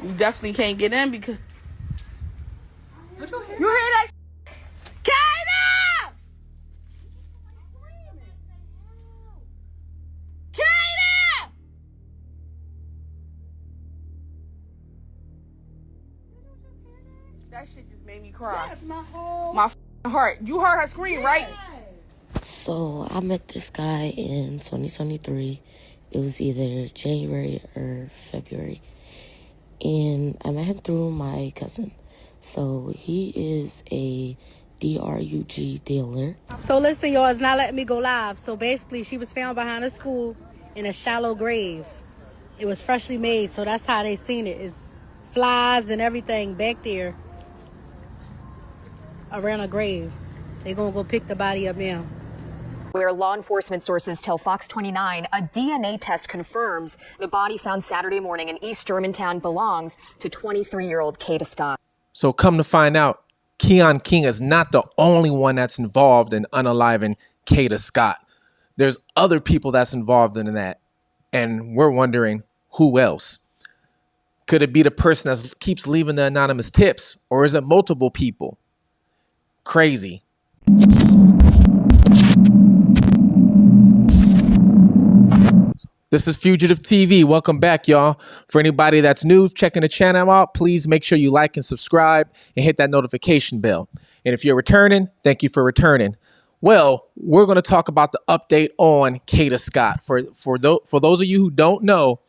You definitely can't get in because you hear that? Kada! Kada! That shit just made me cry. Yes, my heart. You heard her scream, right? So I met this guy in 2023. It was either January or February. And I met him through my cousin. So he is a DRUG dealer. So listen, y'all, it's not letting me go live. So basically, she was found behind a school in a shallow grave. It was freshly made, so that's how they seen it. It's flies and everything back there around a grave. They gonna go pick the body up now. Where law enforcement sources tell Fox 29 a DNA test confirms the body found Saturday morning in East Germantown belongs to 23-year-old Kada Scott. So come to find out, Keon King is not the only one that's involved in unaliving Kada Scott. There's other people that's involved in that, and we're wondering who else. Could it be the person that keeps leaving the anonymous tips, or is it multiple people? Crazy. This is Fugitive TV. Welcome back, y'all. For anybody that's new, checking the channel out, please make sure you like and subscribe and hit that notification bell. And if you're returning, thank you for returning. Well, we're going to talk about the update on Kada Scott. For those of you who don't know,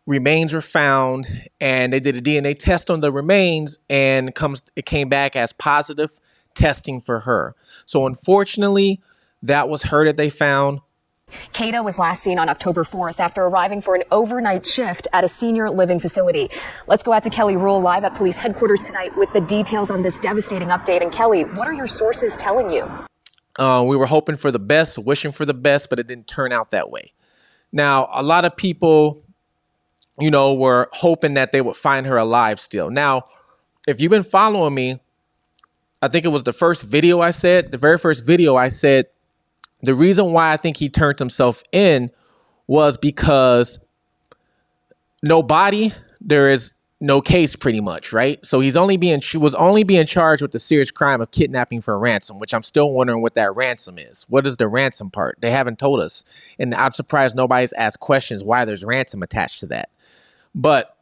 remains were found, and they did a DNA test on the remains, and it came back as positive testing for her. So unfortunately, that was her that they found. Kada was last seen on October 4th after arriving for an overnight shift at a senior living facility. Let's go out to Kelly Rule live at police headquarters tonight with the details on this devastating update. And Kelly, what are your sources telling you? We were hoping for the best, wishing for the best, but it didn't turn out that way. Now, a lot of people, were hoping that they would find her alive still. Now, if you've been following me, I think it was the very first video I said, the reason why I think he turned himself in was because no body, there is no case pretty much, right? So she was only being charged with the serious crime of kidnapping for ransom, which I'm still wondering what that ransom is. What is the ransom part? They haven't told us. And I'm surprised nobody's asked questions why there's ransom attached to that. But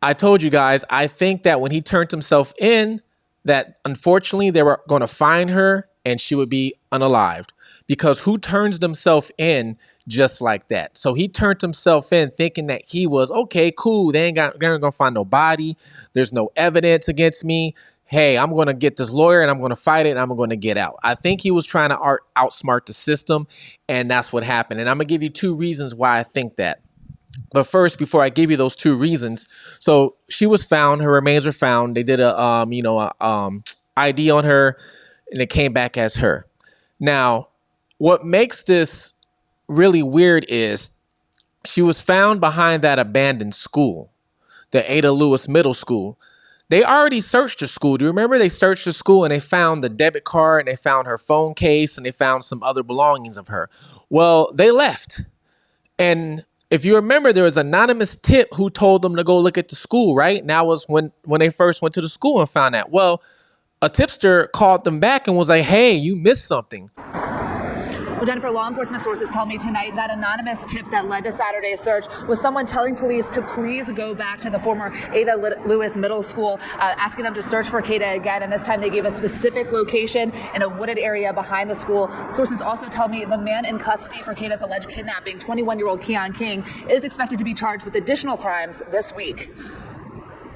I told you guys, I think that when he turned himself in, that unfortunately they were going to find her and she would be unalived, because who turns themselves in just like that? So he turned himself in thinking that he was okay, cool. They're not going to find no body. There's no evidence against me. Hey, I'm going to get this lawyer and I'm going to fight it and I'm going to get out. I think he was trying to outsmart the system, and that's what happened. And I'm going to give you two reasons why I think that. But first, before I give you those two reasons, so she was found, her remains were found. They did a ID on her, and it came back as her. Now, what makes this really weird is she was found behind that abandoned school, the Ada Lewis Middle School. They already searched the school. Do you remember? They searched the school and they found the debit card and they found her phone case and they found some other belongings of her. Well, they left. And if you remember, there was an anonymous tip who told them to go look at the school, right? And that was when they first went to the school and found that. Well, a tipster called them back and was like, hey, you missed something. Well, Jennifer, law enforcement sources tell me tonight that anonymous tip that led to Saturday's search was someone telling police to please go back to the former Ada Lewis Middle School, asking them to search for Kada again. And this time they gave a specific location in a wooded area behind the school. Sources also tell me the man in custody for Kada's alleged kidnapping, 21-year-old Keon King, is expected to be charged with additional crimes this week.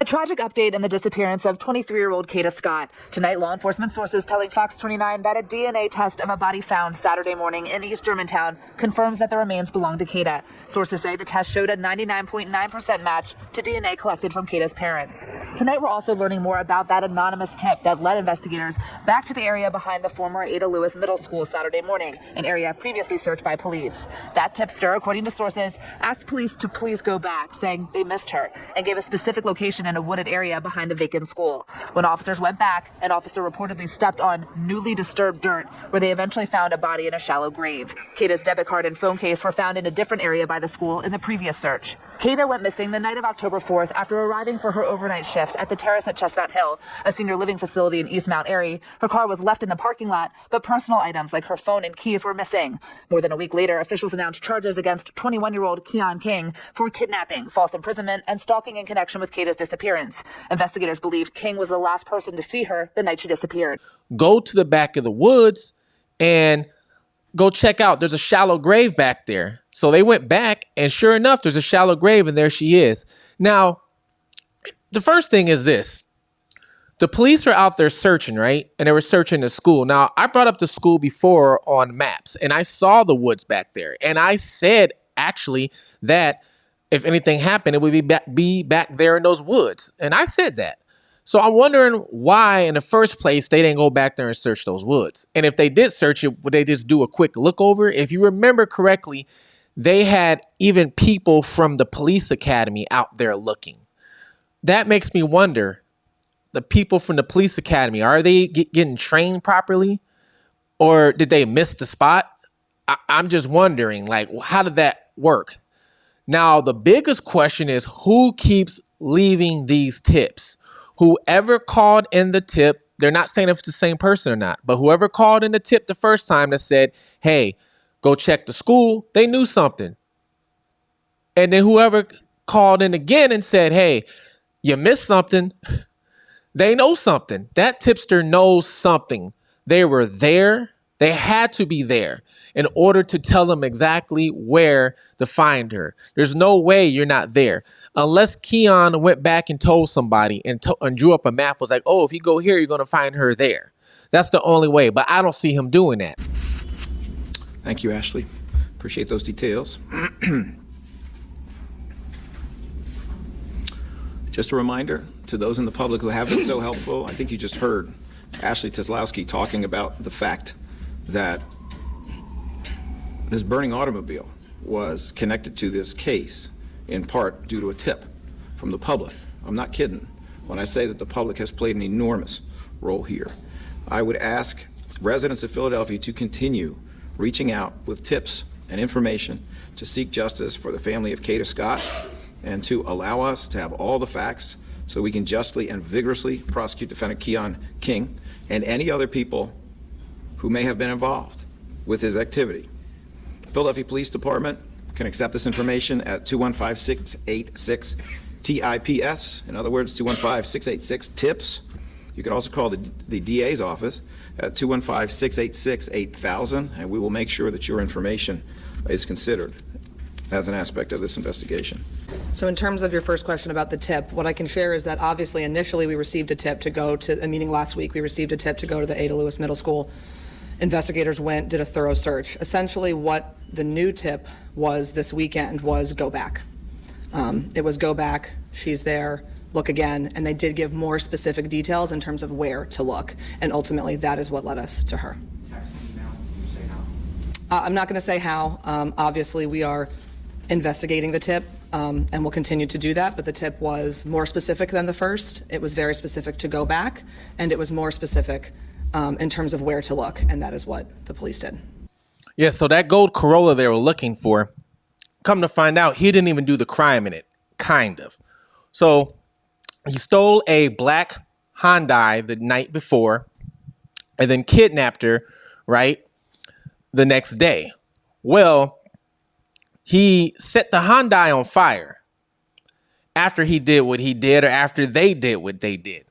A tragic update in the disappearance of 23-year-old Kada Scott. Tonight, law enforcement sources telling Fox 29 that a DNA test of a body found Saturday morning in East Germantown confirms that the remains belong to Kada. Sources say the test showed a 99.9% match to DNA collected from Kada's parents. Tonight, we're also learning more about that anonymous tip that led investigators back to the area behind the former Ada Lewis Middle School Saturday morning, an area previously searched by police. That tipster, according to sources, asked police to please go back, saying they missed her, and gave a specific location in a wooded area behind the vacant school. When officers went back, an officer reportedly stepped on newly disturbed dirt, where they eventually found a body in a shallow grave. Kada's debit card and phone case were found in a different area by the school in the previous search. Kada went missing the night of October 4th after arriving for her overnight shift at the Terrace at Chestnut Hill, a senior living facility in East Mount Airy. Her car was left in the parking lot, but personal items like her phone and keys were missing. More than a week later, officials announced charges against 21-year-old Keon King for kidnapping, false imprisonment, and stalking in connection with Kada's disappearance. Investigators believe King was the last person to see her the night she disappeared. Go to the back of the woods and go check out. There's a shallow grave back there. So they went back, and sure enough, there's a shallow grave, and there she is. Now, the first thing is this. The police are out there searching, right? And they were searching the school. Now, I brought up the school before on maps, and I saw the woods back there. And I said, actually, that if anything happened, it would be back there in those woods. And I said that. So I'm wondering why, in the first place, they didn't go back there and search those woods. And if they did search it, would they just do a quick look over? If you remember correctly, they had even people from the police academy out there looking. That makes me wonder, the people from the police academy, are they getting trained properly? Or did they miss the spot? I'm just wondering, like, how did that work? Now, the biggest question is, who keeps leaving these tips? Whoever called in the tip, they're not saying if it's the same person or not, but whoever called in the tip the first time that said, hey, go check the school, they knew something. And then whoever called in again and said, hey, you missed something, they know something. That tipster knows something. They were there. They had to be there in order to tell them exactly where to find her. There's no way you're not there. Unless Keon went back and told somebody and drew up a map, was like, oh, if you go here, you're going to find her there. That's the only way. But I don't see him doing that. Thank you, Ashley. Appreciate those details. Just a reminder to those in the public who have been so helpful, I think you just heard Ashley Teslowski talking about the fact that this burning automobile was connected to this case in part due to a tip from the public. I'm not kidding when I say that the public has played an enormous role here. I would ask residents of Philadelphia to continue reaching out with tips and information to seek justice for the family of Kada Scott and to allow us to have all the facts so we can justly and vigorously prosecute defendant Keon King and any other people who may have been involved with his activity. The Philadelphia Police Department can accept this information at 215-686-TIPS. In other words, 215-686-TIPS. You can also call the DA's office at 215-686-8000, and we will make sure that your information is considered as an aspect of this investigation. So in terms of your first question about the tip, what I can share is that obviously initially we received a tip to go to a meeting last week. We received a tip to go to the Ada Lewis Middle School. Investigators went, did a thorough search. Essentially what the new tip was this weekend was go back. It was go back, she's there, look again, and they did give more specific details in terms of where to look. And ultimately that is what led us to her. Text, email, can you say how? I'm not going to say how. Obviously we are investigating the tip. And we'll continue to do that, but the tip was more specific than the first. It was very specific to go back, and it was more specific in terms of where to look, and that is what the police did. Yeah, so that gold Corolla they were looking for, come to find out, he didn't even do the crime in it, kind of. So he stole a black Hyundai the night before and then kidnapped her, right, the next day. Well, he set the Hyundai on fire after he did what he did, or after they did what they did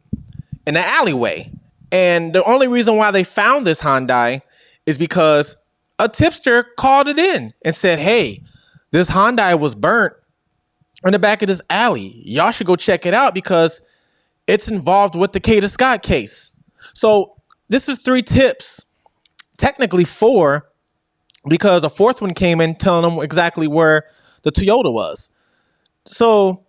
in the alleyway. And the only reason why they found this Hyundai is because a tipster called it in and said, hey, this Hyundai was burnt in the back of this alley. Y'all should go check it out because it's involved with the Kada Scott case. So this is 3 tips, technically 4, because a 4th one came in telling them exactly where the Toyota was. So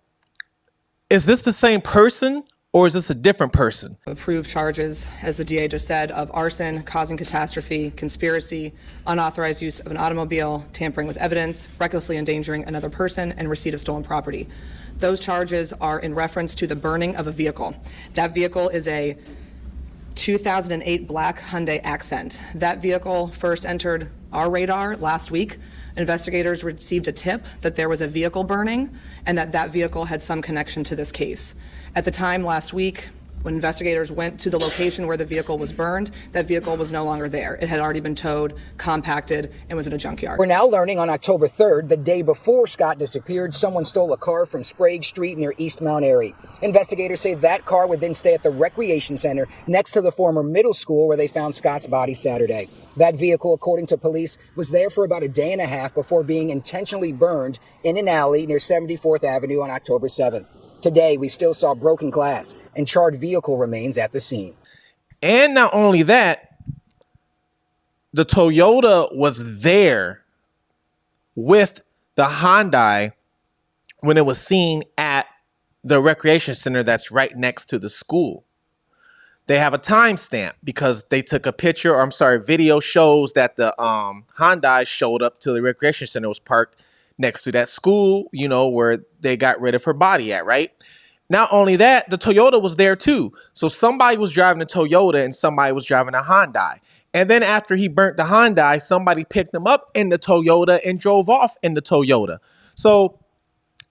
is this the same person, Or is this a different person? Approved charges, as the DA just said, of arson, causing catastrophe, conspiracy, unauthorized use of an automobile, tampering with evidence, recklessly endangering another person, and receipt of stolen property. Those charges are in reference to the burning of a vehicle. That vehicle is a 2008 black Hyundai Accent. That vehicle first entered our radar last week. Investigators received a tip that there was a vehicle burning and that vehicle had some connection to this case. At the time last week, when investigators went to the location where the vehicle was burned, that vehicle was no longer there. It had already been towed, compacted, and was in a junkyard. We're now learning on October 3rd, the day before Scott disappeared, someone stole a car from Sprague Street near East Mount Airy. Investigators say that car would then stay at the recreation center next to the former middle school where they found Scott's body Saturday. That vehicle, according to police, was there for about a day and a half before being intentionally burned in an alley near 74th Avenue on October 7th. Today, we still saw broken glass and charred vehicle remains at the scene. And not only that, the Toyota was there with the Hyundai when it was seen at the recreation center that's right next to the school. They have a timestamp because they took a picture, or I'm sorry, video shows that the Hyundai showed up to the recreation center, was parked next to that school, you know, where they got rid of her body at, right? Not only that, the Toyota was there too. So somebody was driving a Toyota and somebody was driving a Hyundai. And then after he burnt the Hyundai, somebody picked him up in the Toyota and drove off in the Toyota. So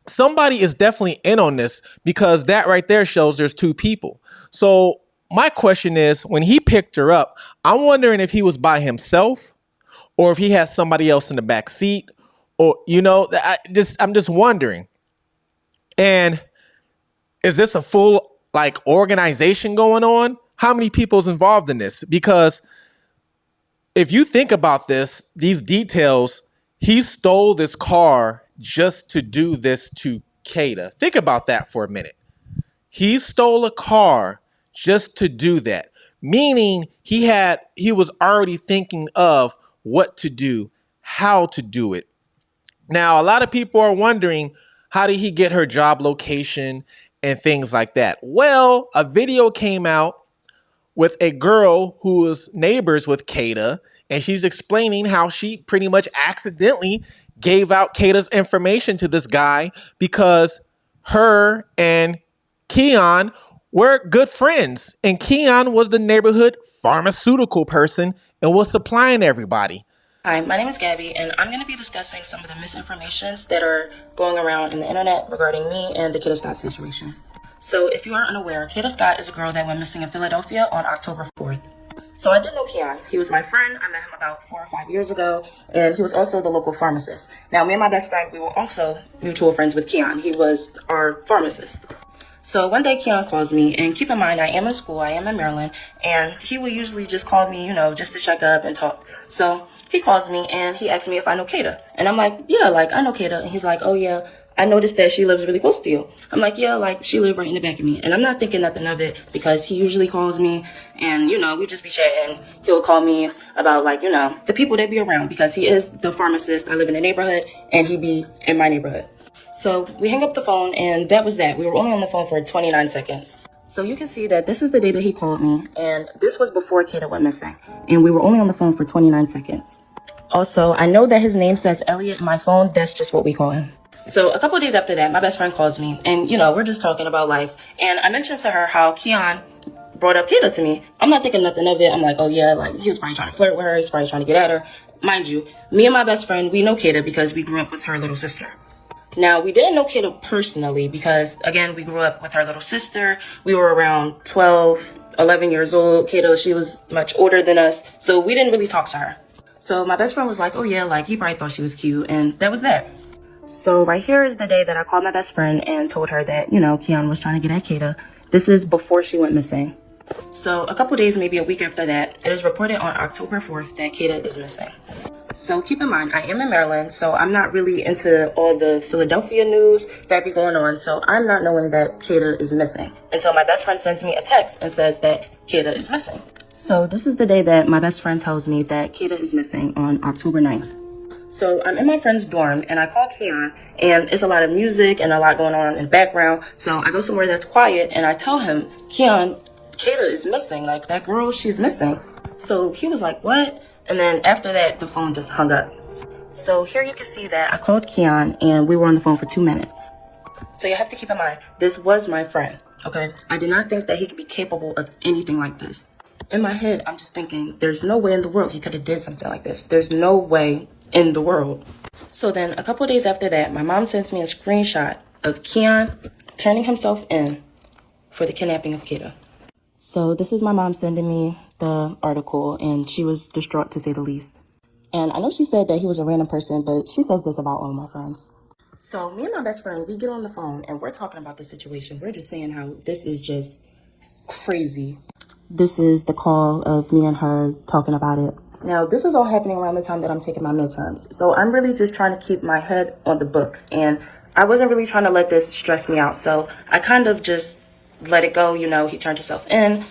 somebody is definitely in on this, because that right there shows there's two people. So my question is, when he picked her up, I'm wondering if he was by himself or if he has somebody else in the back seat. Or, you know, I'm just wondering. And is this a full, like, organization going on? How many people is involved in this? Because if you think about this, these details, he stole this car just to do this to Kada. Think about that for a minute. He stole a car just to do that. Meaning he was already thinking of what to do, how to do it. Now, a lot of people are wondering, how did he get her job location and things like that? Well, a video came out with a girl who was neighbors with Kada, and she's explaining how she pretty much accidentally gave out Kada's information to this guy because her and Keon were good friends, and Keon was the neighborhood pharmaceutical person and was supplying everybody. Hi, my name is Gabby, and I'm going to be discussing some of the misinformations that are going around in the internet regarding me and the Kada Scott situation. So if you are unaware, Kada Scott is a girl that went missing in Philadelphia on October 4th. So I did know Keon. He was my friend. I met him about 4 or 5 years ago, and he was also the local pharmacist. Now, me and my best friend, we were also mutual friends with Keon. He was our pharmacist. So one day Keon calls me, and keep in mind, I am in school, I am in Maryland, and he would usually just call me, you know, just to check up and talk. So he calls me and he asks me if I know Kada. And I'm like, yeah, like, I know Kada. And he's like, oh yeah, I noticed that she lives really close to you. I'm like, yeah, like, she lived right in the back of me. And I'm not thinking nothing of it, because he usually calls me and, you know, we just be chatting. He'll call me about, like, you know, the people that be around, because he is the pharmacist. I live in the neighborhood and he be in my neighborhood. So we hang up the phone, and that was that. We were only on the phone for 29 seconds. So you can see that this is the day that he called me, and this was before Kada went missing. And we were only on the phone for 29 seconds. Also, I know that his name says Elliot in my phone. That's just what we call him. So a couple of days after that, my best friend calls me, and, you know, we're just talking about life. And I mentioned to her how Keon brought up Kada to me. I'm not thinking nothing of it. I'm like, oh yeah, like, he was probably trying to flirt with her. He's probably trying to get at her. Mind you, me and my best friend, we know Kada because we grew up with her little sister. Now, we didn't know Kada personally because, again, we grew up with her little sister. We were around 12, 11 years old. Kada, she was much older than us, so we didn't really talk to her. So my best friend was like, oh yeah, like, he probably thought she was cute, and that was that. So right here is the day that I called my best friend and told her that, you know, Keon was trying to get at Kada. This is before she went missing. So a couple days, maybe a week after that, it is reported on October 4th that Kada is missing. So keep in mind, I am in Maryland, so I'm not really into all the Philadelphia news that be going on. So I'm not knowing that Kada is missing until my best friend sends me a text and says that Kada is missing. So this is the day that my best friend tells me that Kada is missing on October 9th. So I'm in my friend's dorm and I call Keon, and it's a lot of music and a lot going on in the background. So I go somewhere that's quiet and I tell him, Keon, Kada is missing. Like, that girl, she's missing. So he was like, what? And then after that, the phone just hung up. So here you can see that I called Keon and we were on the phone for 2 minutes. So you have to keep in mind, this was my friend, okay? I did not think that he could be capable of anything like this. In my head, I'm just thinking, there's no way in the world he could have did something like this. There's no way in the world. So then a couple of days after that, my mom sends me a screenshot of Keon turning himself in for the kidnapping of Kada. So this is my mom sending me the article, and she was distraught to say the least. And I know she said that he was a random person, but she says this about all of my friends. So me and my best friend, we get on the phone and we're talking about the situation. We're just saying how this is just crazy. This is the call of me and her talking about it. Now, this is all happening around the time that I'm taking my midterms. So I'm really just trying to keep my head on the books. And I wasn't really trying to let this stress me out. So I kind of just let it go. You know, he turned himself in.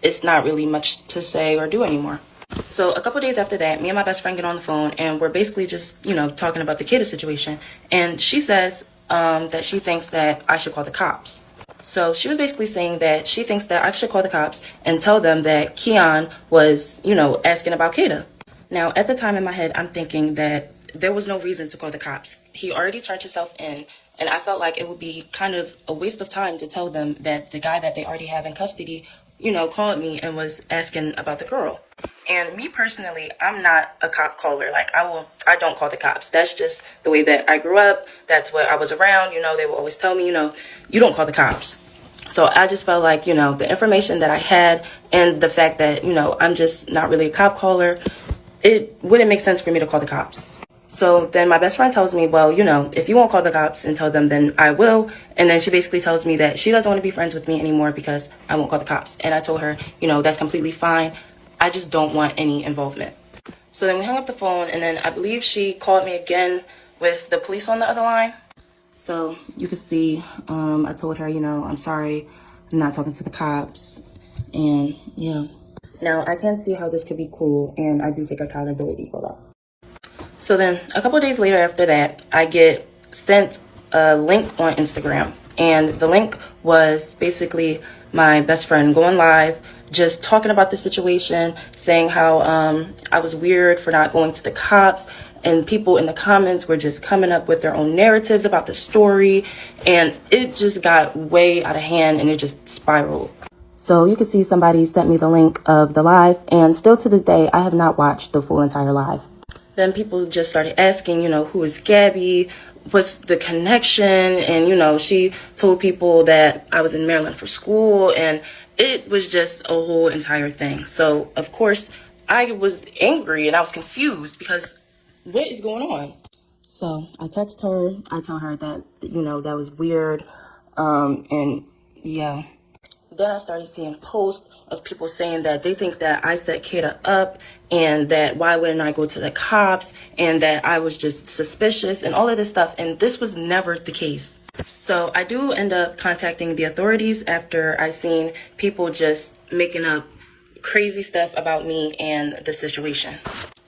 It's not really much to say or do anymore. So a couple of days after that, me and my best friend get on the phone and we're basically just, you know, talking about the Kada situation. And she says that she thinks that I should call the cops. So she was basically saying that she thinks that I should call the cops and tell them that Keon was, you know, asking about Kada. Now, at the time in my head, I'm thinking that there was no reason to call the cops. He already turned himself in. And I felt like it would be kind of a waste of time to tell them that the guy that they already have in custody, you know, called me and was asking about the girl. And me personally, I'm not a cop caller. Like, I don't call the cops. That's just the way that I grew up. That's what I was around. You know, they will always tell me, you know, you don't call the cops. So I just felt like, you know, the information that I had and the fact that, you know, I'm just not really a cop caller, it wouldn't make sense for me to call the cops. So then my best friend tells me, well, you know, if you won't call the cops and tell them, then I will. And then she basically tells me that she doesn't want to be friends with me anymore because I won't call the cops. And I told her, you know, that's completely fine. I just don't want any involvement. So then we hung up the phone, and then I believe she called me again with the police on the other line. So you can see, I told her, you know, I'm sorry, I'm not talking to the cops. And yeah. Now, I can see how this could be cruel, and I do take accountability for that. So then a couple of days later after that, I get sent a link on Instagram. And the link was basically my best friend going live, just talking about the situation, saying how I was weird for not going to the cops. And people in the comments were just coming up with their own narratives about the story. And it just got way out of hand and it just spiraled. So you can see somebody sent me the link of the live. And still to this day, I have not watched the full entire live. Then people just started asking, you know, who is Gabby? What's the connection? And, you know, she told people that I was in Maryland for school, and it was just a whole entire thing. So, of course, I was angry and I was confused because what is going on? So I text her. I tell her that, you know, that was weird. And yeah. Then I started seeing posts of people saying that they think that I set Kada up and that why wouldn't I go to the cops and that I was just suspicious and all of this stuff. And this was never the case. So I do end up contacting the authorities after I seen people just making up crazy stuff about me and the situation.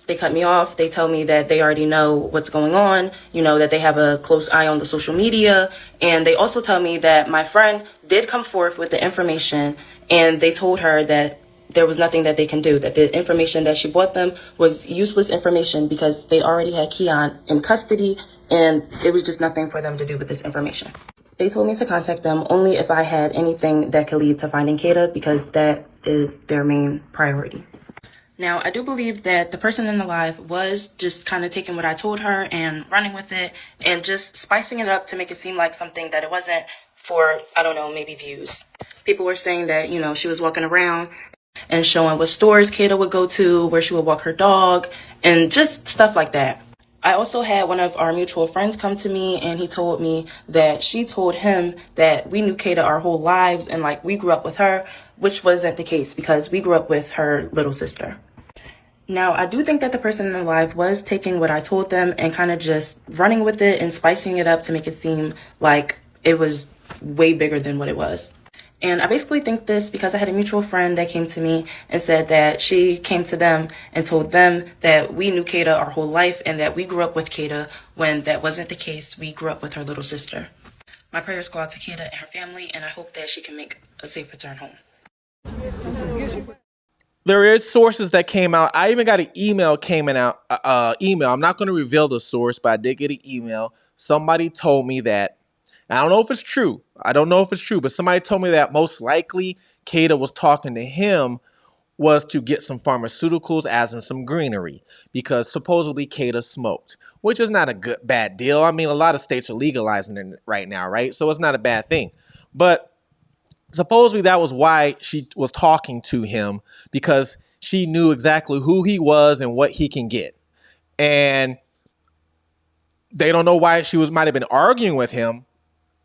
They cut me off. They tell me that they already know what's going on, you know, that they have a close eye on the social media. And they also tell me that my friend did come forth with the information, and they told her that there was nothing that they can do, that the information that she brought them was useless information because they already had Keon in custody, and it was just nothing for them to do with this information. They told me to contact them only if I had anything that could lead to finding Kada because that is their main priority. Now, I do believe that the person in the live was just kind of taking what I told her and running with it and just spicing it up to make it seem like something that it wasn't for, I don't know, maybe views. People were saying that, you know, she was walking around and showing what stores Kada would go to, where she would walk her dog, and just stuff like that. I also had one of our mutual friends come to me, and he told me that she told him that we knew Kada our whole lives and like we grew up with her, which wasn't the case because we grew up with her little sister. Now, I do think that the person in the live was taking what I told them and kind of just running with it and spicing it up to make it seem like it was way bigger than what it was. And I basically think this because I had a mutual friend that came to me and said that she came to them and told them that we knew Kada our whole life and that we grew up with Kada when that wasn't the case. We grew up with her little sister. My prayers go out to Kada and her family, and I hope that she can make a safe return home. There is sources that came out. I even got an email email. I'm not going to reveal the source, but I did get an email. Somebody told me that, I don't know if it's true. But somebody told me that most likely Kada was talking to him was to get some pharmaceuticals, as in some greenery, because supposedly Kada smoked, which is not a bad deal. I mean, a lot of states are legalizing it right now, right? So it's not a bad thing. But supposedly that was why she was talking to him, because she knew exactly who he was and what he can get. And they don't know why she might have been arguing with him.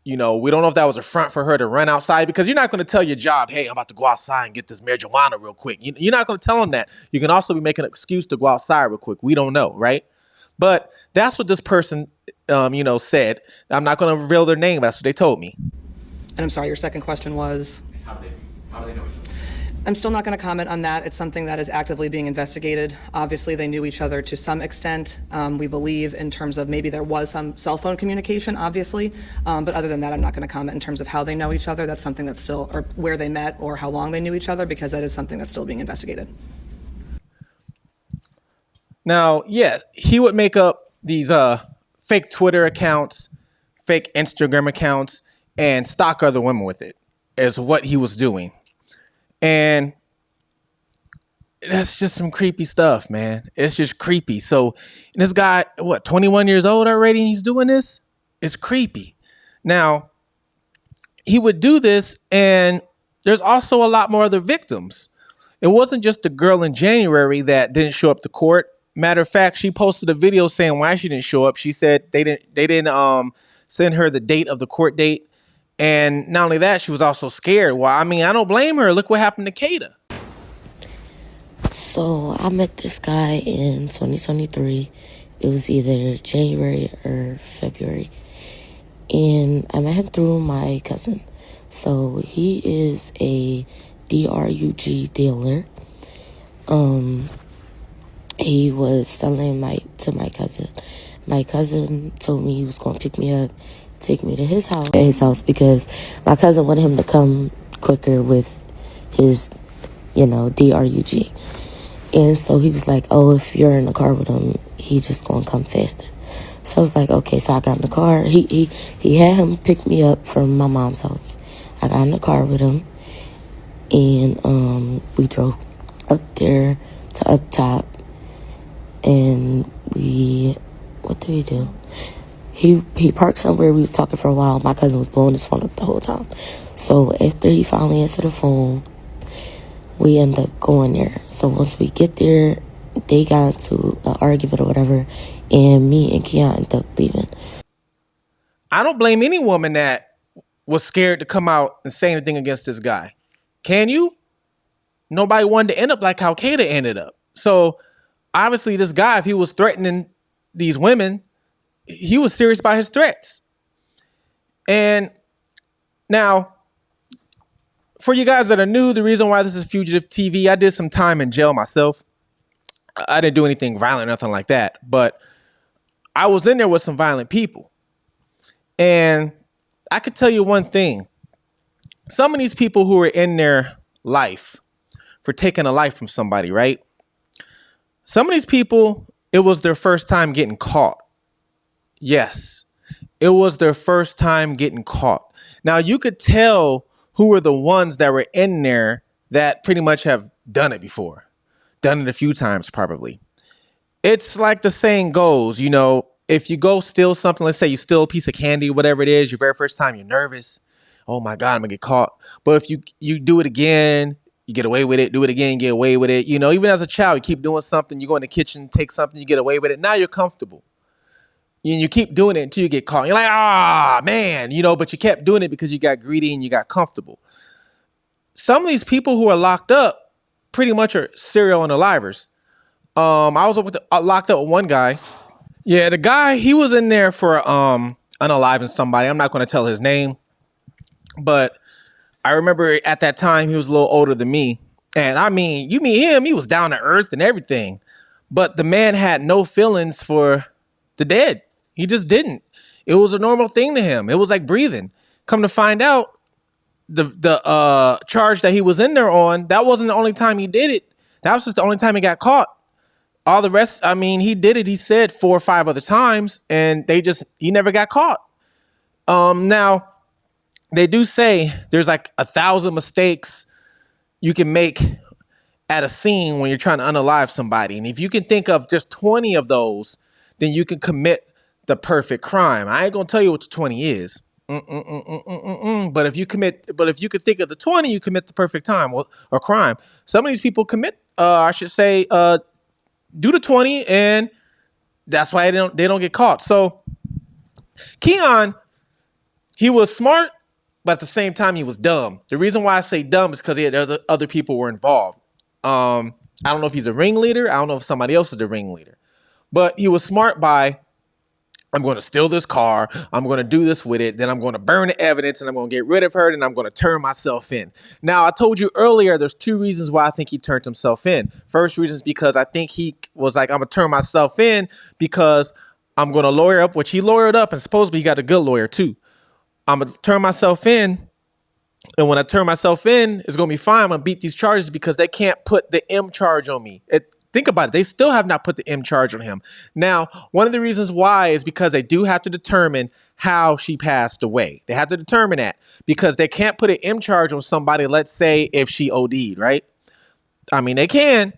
We don't know if that was a front for her to run outside, because you're not going to tell your job, hey, I'm about to go outside and get this marijuana real quick. You're not going to tell them that. You can also be making an excuse to go outside real quick. We don't know, right? But that's what this person, said. I'm not going to reveal their name. That's what they told me. And I'm sorry, your second question was? How do they know each other? I'm still not going to comment on that. It's something that is actively being investigated. Obviously, they knew each other to some extent. We believe in terms of maybe there was some cell phone communication, obviously. But other than that, I'm not going to comment in terms of how they know each other. That's something that's still, or where they met or how long they knew each other, because that is something that's still being investigated. Now, yeah, he would make up these fake Twitter accounts, fake Instagram accounts, and stalk other women with it, is what he was doing. And that's just some creepy stuff, man. It's just creepy. So this guy, 21 years old already, and he's doing this? It's creepy. Now, he would do this, and there's also a lot more other victims. It wasn't just the girl in January that didn't show up to court. Matter of fact, she posted a video saying why she didn't show up. She said they didn't send her the date of the court date. And not only that, she was also scared. Well, I mean, I don't blame her. Look what happened to Kada. So I met this guy in 2023. It was either January or February. And I met him through my cousin. So he is a DRUG dealer. He was selling to my cousin. My cousin told me he was going to pick me up, take me to his house because my cousin wanted him to come quicker with his, DRUG. And so he was like, oh, if you're in the car with him, he just gonna come faster. So I was like, okay. So I got in the car. He had him pick me up from my mom's house. I got in the car with him, and we drove up there to up top, and what did we do? He parked somewhere. We was talking for a while. My cousin was blowing his phone up the whole time. So after he finally answered the phone, we end up going there. So once we get there, they got into an argument or whatever, and me and Keon ended up leaving. I don't blame any woman that was scared to come out and say anything against this guy. Can you? Nobody wanted to end up like how Kada ended up. So obviously this guy, if he was threatening these women, he was serious about his threats. And now, for you guys that are new, the reason why this is Fugitive TV, I did some time in jail myself. I didn't do anything violent, nothing like that. But I was in there with some violent people. And I could tell you one thing. Some of these people who were in their life for taking a life from somebody, right? Some of these people, it was their first time getting caught. Yes, it was their first time getting caught. Now, you could tell who were the ones that were in there that pretty much have done it before. Done it a few times, probably. It's like the saying goes, if you go steal something, let's say you steal a piece of candy, whatever it is, your very first time, you're nervous. Oh my God, I'm gonna get caught. But if you do it again, you get away with it, do it again, get away with it. Even as a child, you keep doing something, you go in the kitchen, take something, you get away with it. Now you're comfortable. You keep doing it until you get caught. You're like, man, but you kept doing it because you got greedy and you got comfortable. Some of these people who are locked up pretty much are serial unalivers. I was locked up with one guy. Yeah, the guy, he was in there for unaliving somebody. I'm not going to tell his name, but I remember at that time he was a little older than me. And I mean, you meet him, he was down to earth and everything. But the man had no feelings for the dead. He just didn't. It was a normal thing to him. It was like breathing. Come to find out, the charge that he was in there on, that wasn't the only time he did it. That was just the only time he got caught. All the rest, I mean, he did it, he said 4 or 5 other times, and he never got caught. Now, they do say there's like 1,000 mistakes you can make at a scene when you're trying to unalive somebody. And if you can think of just 20 of those, then you can commit the perfect crime. I ain't gonna tell you what the 20 is. But if you could think of the 20, you commit the perfect time or crime. Some of these people commit, do the 20, and that's why they don't get caught. So Keon, he was smart, but at the same time he was dumb. The reason why I say dumb is because other people were involved. I don't know if he's a ringleader. I don't know if somebody else is the ringleader. But he was smart by, I'm going to steal this car. I'm going to do this with it. Then I'm going to burn the evidence and I'm going to get rid of her. And I'm going to turn myself in. Now, I told you earlier, there's 2 reasons why I think he turned himself in. First reason is because I think he was like, I'm going to turn myself in because I'm going to lawyer up, which he lawyered up. And supposedly he got a good lawyer too. I'm going to turn myself in. And when I turn myself in, it's going to be fine. I'm going to beat these charges because they can't put the M charge on me. Think about it. They still have not put the M charge on him. Now, one of the reasons why is because they do have to determine how she passed away. They have to determine that because they can't put an M charge on somebody, let's say, if she OD'd, right? I mean, they can,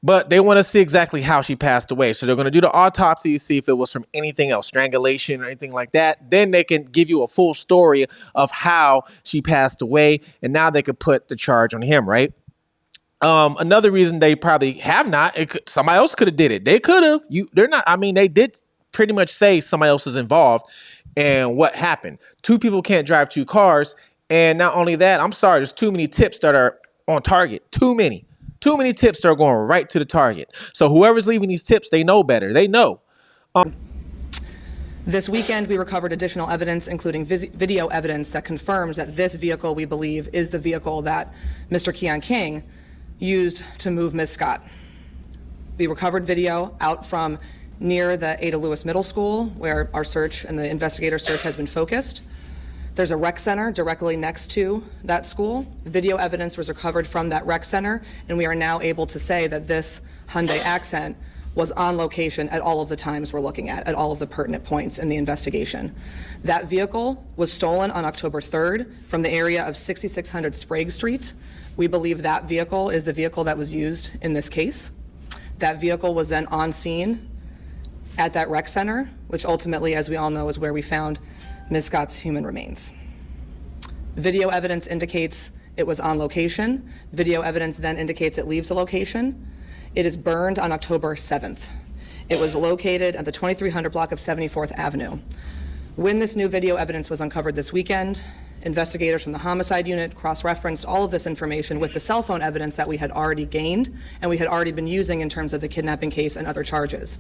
but they want to see exactly how she passed away. So they're going to do the autopsy to see if it was from anything else, strangulation or anything like that. Then they can give you a full story of how she passed away. And now they could put the charge on him, right? Another reason they probably have not, somebody else could have did it. They could have. They're not. I mean, they did pretty much say somebody else is involved. And what happened? 2 people can't drive 2 cars. And not only that, I'm sorry, there's too many tips that are on target. Too many tips that are going right to the target. So whoever's leaving these tips, they know better. They know. This weekend, we recovered additional evidence, including video evidence that confirms that this vehicle, we believe, is the vehicle that Mr. Keon King used to move Ms. Scott. We recovered video out from near the Ada Lewis Middle School, where our search and the investigator search has been focused. There's a rec center directly next to that school. Video evidence was recovered from that rec center, and we are now able to say that this Hyundai Accent was on location at all of the times we're looking at all of the pertinent points in the investigation. That vehicle was stolen on October 3rd from the area of 6600 Sprague Street. We believe that vehicle is the vehicle that was used in this case. That vehicle was then on scene at that rec center, which ultimately, as we all know, is where we found Ms. Scott's human remains. Video evidence indicates it was on location. Video evidence then indicates it leaves the location. It is burned on October 7th. It was located at the 2300 block of 74th Avenue. When this new video evidence was uncovered this weekend, investigators from the homicide unit cross-referenced all of this information with the cell phone evidence that we had already gained and we had already been using in terms of the kidnapping case and other charges.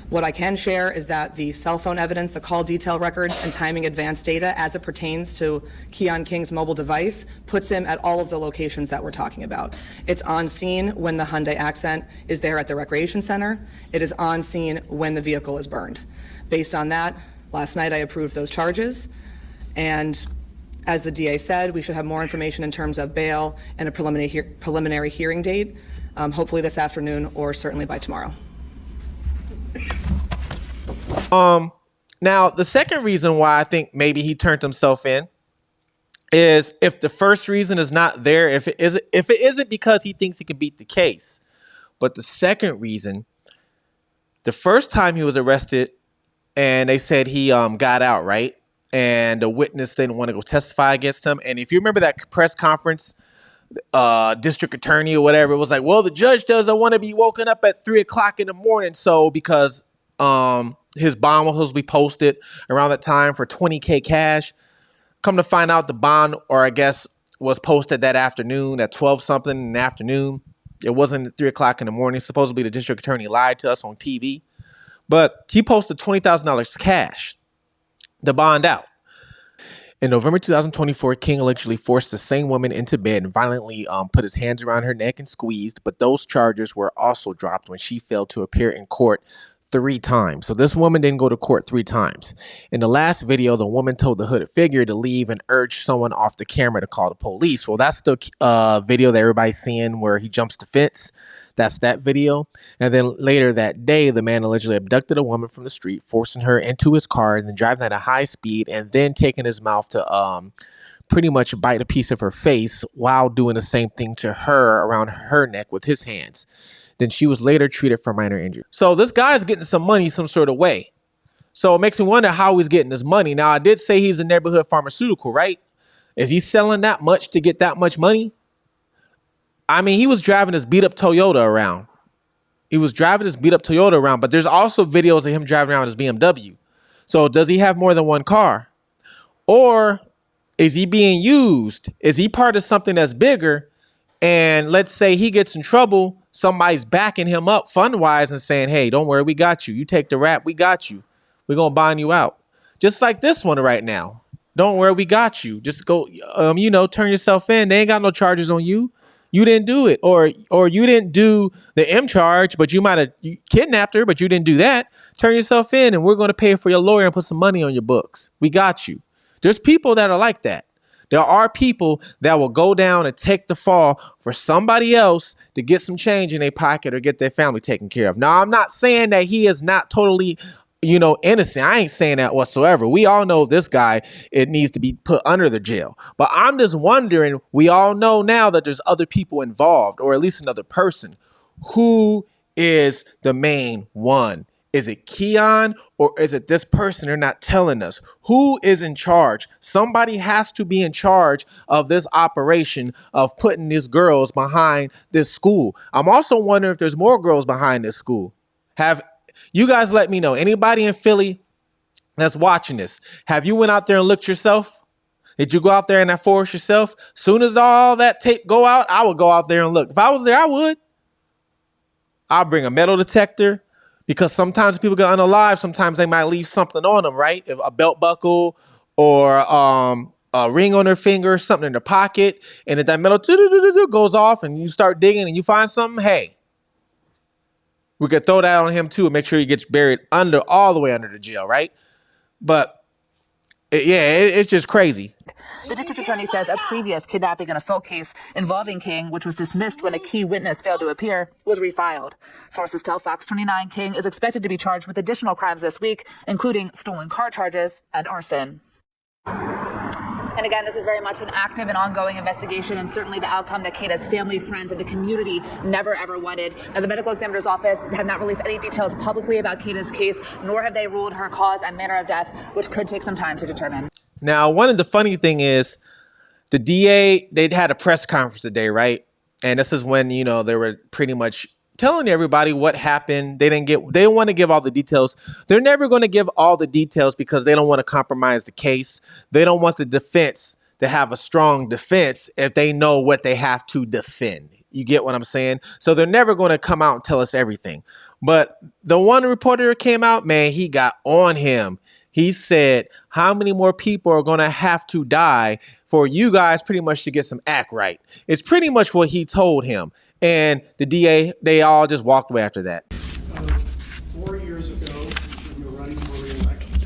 What I can share is that the cell phone evidence, the call detail records, and timing advanced data as it pertains to Keon King's mobile device puts him at all of the locations that we're talking about. It's on scene when the Hyundai Accent is there at the recreation center. It is on scene when the vehicle is burned. Based on that, last night I approved those charges, and as the DA said, we should have more information in terms of bail and a preliminary hearing date, hopefully this afternoon or certainly by tomorrow. Now, the second reason why I think maybe he turned himself in is if the first reason is not there, if it isn't because he thinks he can beat the case, but the second reason, the first time he was arrested and they said he got out, right? And the witness didn't want to go testify against him. And if you remember that press conference, district attorney or whatever, it was like, well, the judge doesn't want to be woken up at 3 o'clock in the morning. So because his bond was supposed to be posted around that time for $20K cash. Come to find out the bond, or I guess, was posted that afternoon at 12 something in the afternoon. It wasn't at 3 o'clock in the morning. Supposedly the district attorney lied to us on TV. But he posted $20,000 cash, the bond out. In November 2024, King allegedly forced the same woman into bed and violently put his hands around her neck and squeezed, but those charges were also dropped when she failed to appear in court 3 times. So this woman didn't go to court 3 times. In the last video, the woman told the hooded figure to leave and urged someone off the camera to call the police. Well, that's the video that everybody's seeing where he jumps the fence. That's that video. And then later that day, the man allegedly abducted a woman from the street, forcing her into his car and then driving at a high speed and then taking his mouth to pretty much bite a piece of her face while doing the same thing to her around her neck with his hands. Then she was later treated for minor injury. So this guy's getting some money some sort of way. So it makes me wonder how he's getting his money. Now, I did say he's a neighborhood pharmaceutical, right? Is he selling that much to get that much money? I mean, he was driving his beat up Toyota around. But there's also videos of him driving around his BMW. So does he have more than one car? Or is he being used? Is he part of something that's bigger? And let's say he gets in trouble, somebody's backing him up fund-wise and saying, hey, don't worry, we got you. You take the rap, we got you. We're going to bond you out. Just like this one right now. Don't worry, we got you. Just go, turn yourself in. They ain't got no charges on you. You didn't do it. Or you didn't do the M charge, but you might have kidnapped her, but you didn't do that. Turn yourself in and we're going to pay for your lawyer and put some money on your books. We got you. There's people that are like that. There are people that will go down and take the fall for somebody else to get some change in their pocket or get their family taken care of. Now, I'm not saying that he is not totally, innocent. I ain't saying that whatsoever. We all know this guy, it needs to be put under the jail. But I'm just wondering, we all know now that there's other people involved, or at least another person. Who is the main one? Is it Keon or is it this person? They're not telling us. Who is in charge? Somebody has to be in charge of this operation of putting these girls behind this school. I'm also wondering if there's more girls behind this school. Have you guys let me know? Anybody in Philly that's watching this, have you went out there and looked yourself? Did you go out there in that forest yourself? Soon as all that tape go out, I would go out there and look. If I was there, I would. I'll bring a metal detector. Because sometimes people get unalive, sometimes they might leave something on them, right? If a belt buckle or a ring on their finger, something in their pocket, and if that metal goes off and you start digging and you find something, hey, we could throw that on him too and make sure he gets buried all the way under the jail, right? But it's just crazy. The district attorney says a previous kidnapping and assault case involving King, which was dismissed when a key witness failed to appear, was refiled. Sources tell Fox 29 King is expected to be charged with additional crimes this week, including stolen car charges and arson. And again, this is very much an active and ongoing investigation, and certainly the outcome that Kada's family, friends, and the community never, ever wanted. Now, the medical examiner's office have not released any details publicly about Kada's case, nor have they ruled her cause and manner of death, which could take some time to determine. Now, one of the funny thing is the DA, they'd had a press conference today, right? And this is when, they were pretty much telling everybody what happened. They didn't want to give all the details. They're never going to give all the details because they don't want to compromise the case. They don't want the defense to have a strong defense if they know what they have to defend. You get what I'm saying? So they're never going to come out and tell us everything. But the one reporter that came out, man, he got on him. He said, how many more people are going to have to die for you guys pretty much to get some act right? It's pretty much what he told him. And the DA, they all just walked away after that. 4 years ago, when you were running for re-election,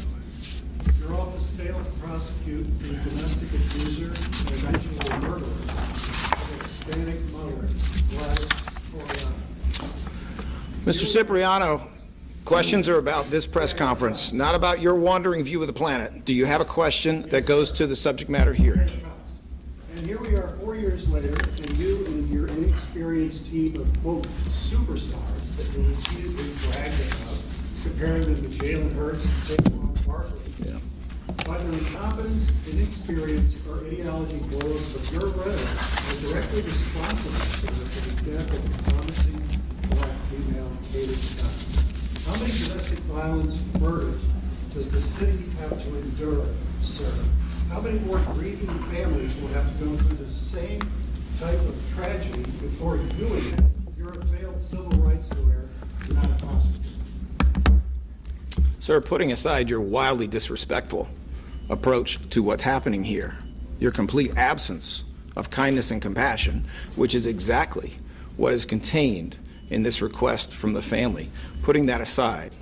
your office failed to prosecute the domestic abuser and eventual murderer of Hispanic mother, Gladys Oriana. Mr. Cipriano, questions are about this press conference, not about your wandering view of the planet. Do you have a question that goes to the subject matter here? And here we are 4 years later, and you and your inexperienced team of, quote, superstars that you repeatedly bragged about, comparing them to Jalen Hurts and Saquon Barkley. Yeah. By their incompetence, inexperience, or ideology blows of your rhetoric are directly responsible for the death of a promising black female, Kada Scott. How many domestic violence murders does the city have to endure, sir? How many more grieving families will have to go through the same type of tragedy before you again? You're a failed civil rights lawyer, not a prosecutor. Sir, putting aside your wildly disrespectful approach to what's happening here, your complete absence of kindness and compassion, which is exactly what is contained in this request from the family. Putting that aside,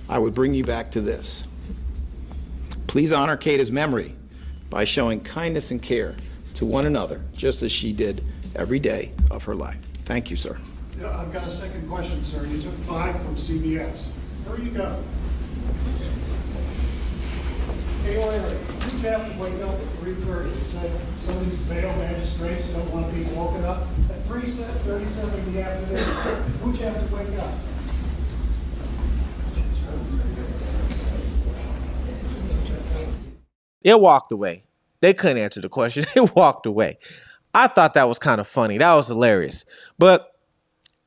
I would bring you back to this. Please honor Kada's memory by showing kindness and care to one another, just as she did every day of her life. Thank you, sir. Yeah, I've got a second question, sir. You took 5 from CBS. Where you go? Hey, Larry, who'd you have to wake up at 3:30? You said some of these bail magistrates don't want to be woken up at 3:37 in the afternoon. Who'd you have to wake up? It walked away. They couldn't answer the question. It walked away. I thought that was kind of funny. That was hilarious. But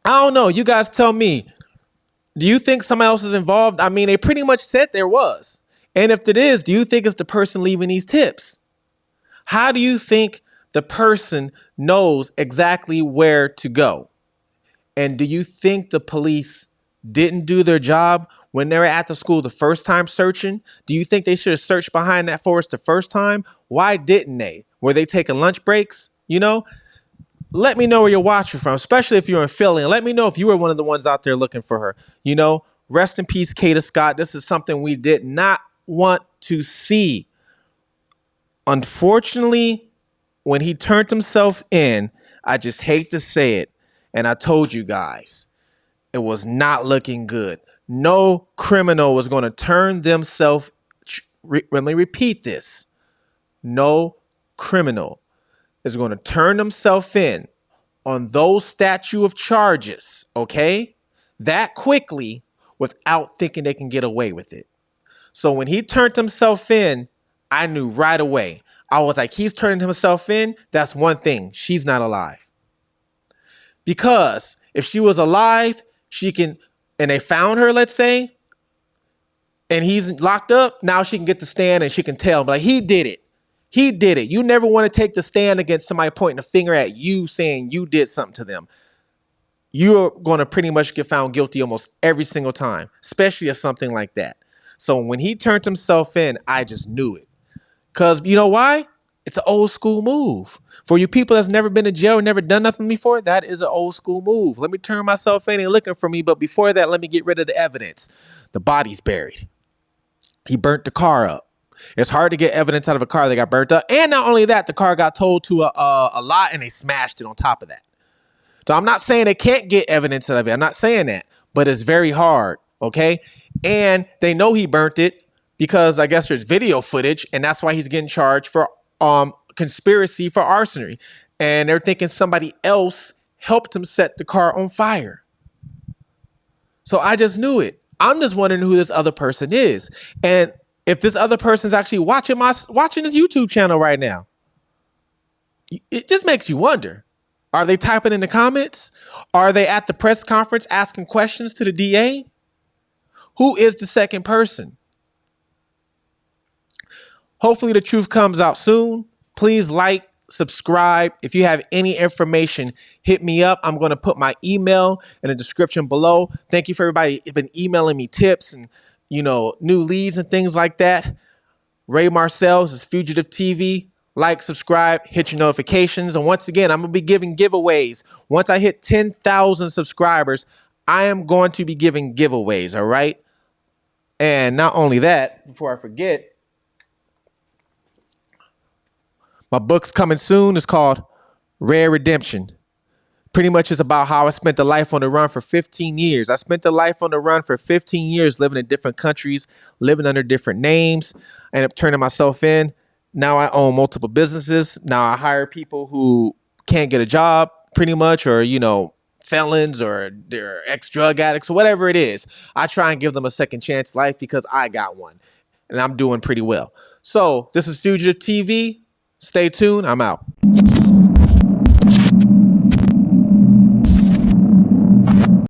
I don't know. You guys tell me. Do you think somebody else is involved? I mean, they pretty much said there was. And if it is, do you think it's the person leaving these tips? How do you think the person knows exactly where to go? And do you think the police didn't do their job when they were at the school the first time searching? Do you think they should have searched behind that forest the first time? Why didn't they? Were they taking lunch breaks? You know, let me know where you're watching from, especially if you're in Philly. And let me know if you were one of the ones out there looking for her. You know, rest in peace, Kada Scott. This is something we did not want to see. Unfortunately, when he turned himself in, I just hate to say it, and I told you guys, it was not looking good. No criminal was going to turn themselves. Let me repeat this. No criminal is going to turn themselves in on those statute of charges, okay, that quickly without thinking they can get away with it. So when he turned himself in, I knew right away. I was like, he's turning himself in. That's one thing. She's not alive. Because if she was alive, she can, and they found her, let's say, and he's locked up, now she can get the stand and she can tell him, like, he did it. He did it. You never want to take the stand against somebody pointing a finger at you saying you did something to them. You're going to pretty much get found guilty almost every single time, especially of something like that. So when he turned himself in, I just knew it. Because you know why? It's an old school move. For you people that's never been to jail or never done nothing before, that is an old school move. Let me turn myself in and looking for me. But before that, let me get rid of the evidence. The body's buried. He burnt the car up. It's hard to get evidence out of a car that got burnt up. And not only that, the car got towed to a lot and they smashed it on top of that. So I'm not saying they can't get evidence out of it. I'm not saying that. But it's very hard, okay? And they know he burnt it because I guess there's video footage, and that's why he's getting charged for conspiracy for arson. And they're thinking somebody else helped him set the car on fire. So I just knew it. I'm just wondering who this other person is. And if this other person's actually watching this YouTube channel right now, it just makes you wonder. Are they typing in the comments? Are they at the press conference asking questions to the DA? Who is the second person? Hopefully the truth comes out soon. Please like, subscribe. If you have any information, hit me up. I'm going to put my email in the description below. Thank you for everybody who's been emailing me tips and, you know, new leads and things like that. Ray Marcel's is Fugitive TV. Like, subscribe, hit your notifications. And once again, I'm going to be giving giveaways. Once I hit 10,000 subscribers, I am going to be giving giveaways, all right? And not only that, before I forget, my book's coming soon. It's called Rare Redemption. Pretty much it's about how I spent the life on the run for 15 years. I spent the life on the run for 15 years, living in different countries, living under different names. I ended up turning myself in. Now I own multiple businesses. Now I hire people who can't get a job pretty much, or, you know, felons or they're ex-drug addicts or whatever it is. I try and give them a second chance life because I got one and I'm doing pretty well. So this is Fugitive TV. Stay tuned. I'm out.